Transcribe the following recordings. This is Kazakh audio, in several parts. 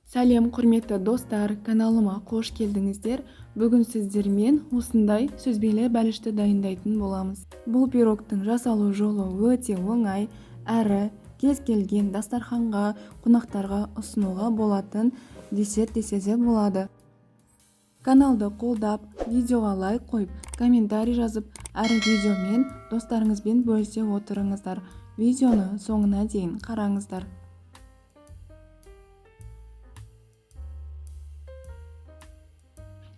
Сәлем құрметті достар, каналыма қош келдіңіздер. Бүгін сіздермен осындай сүзбелі бәлішті дайындайтын боламыз. Бұл пирогтың жасалу жолы өте оңай, әрі кез келген дастарханға, қонақтарға ұсынуға болатын десерт десе де болады. Каналды қолдап, видеоға лайк қойып, комментарий жазып, әрі видеомен достарыңызбен бөлісе отырыңыздар. Видеоны соңына дейін қараңыздар.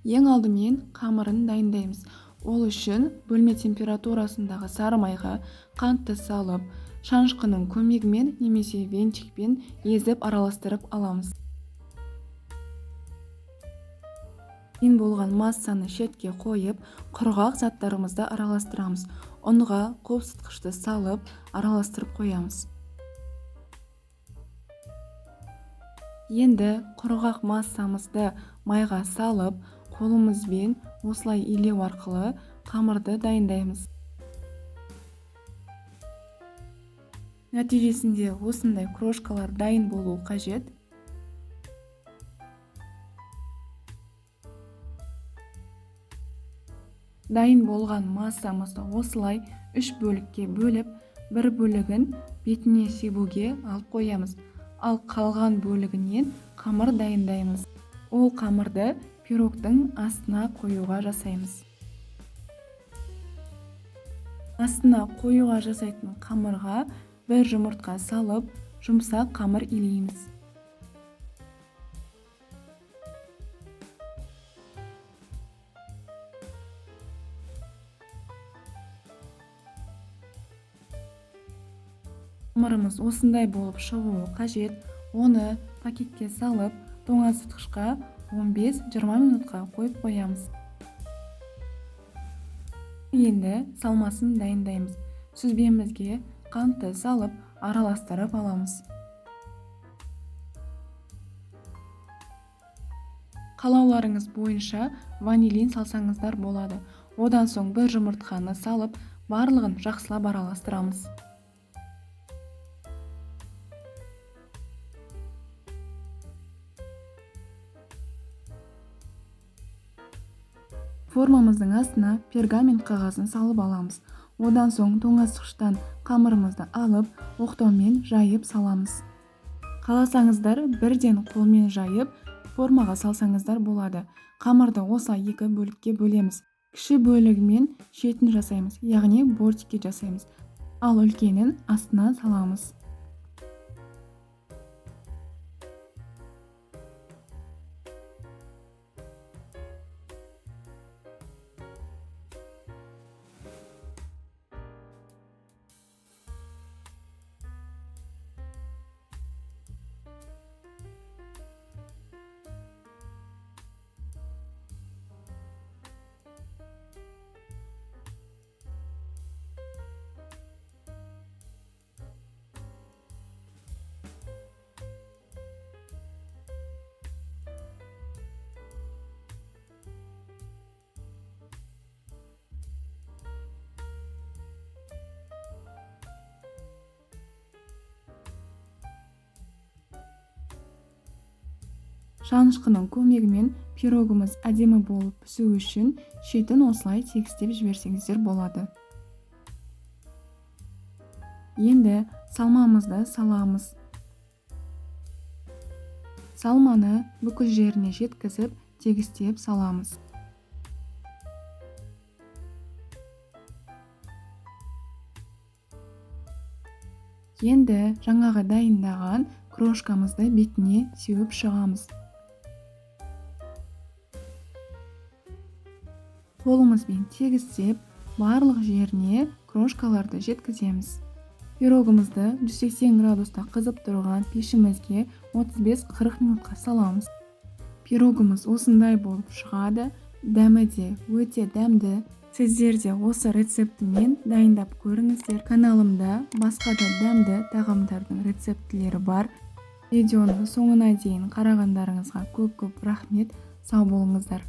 Ең алдымен қамырын дайындаймыз. Ол үшін бөлме температурасындағы сары майға қантты салып, шанышқының көмегімен немесе венчикпен езіп араластырып аламыз. Дайын болған массаны шетке қойып, құрғақ заттарымызды араластырамыз. Ұнға қопсытқышты салып, араластырып қоямыз. Енді құрғақ массамызды майға салып, қолымызбен осылай илеу арқылы қамырды дайындаймыз. Нәтижесінде осындай крошкалар дайын болу қажет. Дайын болған массамызды осылай 3 бөлікке бөліп, бір бөлігін бетіне себуге алып қоямыз. Ал қалған бөлігінен қамыр дайындаймыз. Ол қамырды пирогтың астына қоюға жасаймыз. Астына қоюға жасайтын қамырға бір жұмыртқа салып, жұмсақ қамыр илейміз. Қамырымыз осындай болып шығуы қажет. Оны пакетке салып, тоңазытқышқа 15-20 минутқа қойып қоямыз. Енді салмасын дайындаймыз. Сүзбемізге қантты салып, араластырып аламыз. Қалауларыңыз бойынша ванилин салсаңыздар болады. Одан соң бір жұмыртқаны салып, барлығын жақсылап араластырамыз. Формамыздың астына пергамент қағазын салып аламыз. Одан соң тоңазытқыштан қамырымызды алып, оқтаумен жайып саламыз. Қаласаңыздар бірден қолмен жайып, формаға салсаңыздар болады. Қамырды осы 2 бөлікке бөлеміз. Кіші бөлігімен шетін жасаймыз, яғни бортикке жасаймыз. Ал үлкенін астына саламыз. Шанышқының көмегімен пирогымыз әдемі болып пісу үшін шетін осылай тегістеп жіберсеңіздер болады. Енді салмамызды саламыз. Салманы бүкіл жеріне жеткізіп, тегістеп саламыз. Енді жаңағы дайындаған крошкамызды бетіне сеуіп шығамыз. Қолымызбен тегістеп, барлық жеріне крошкаларды жеткіземіз. Пирогымызды 180 градуста қызып тұрған пешімізге 35-40 минутқа саламыз. Пирогымыз осындай болып шығады. Дәмі де өте дәмді. Сіздер де осы рецептімен дайындап көріңіздер. Каналымда басқа да дәмді тағамдардың рецептілері бар. Видеоны соңына дейін қарағандарыңызға көп-көп рахмет. Сау болыңыздар.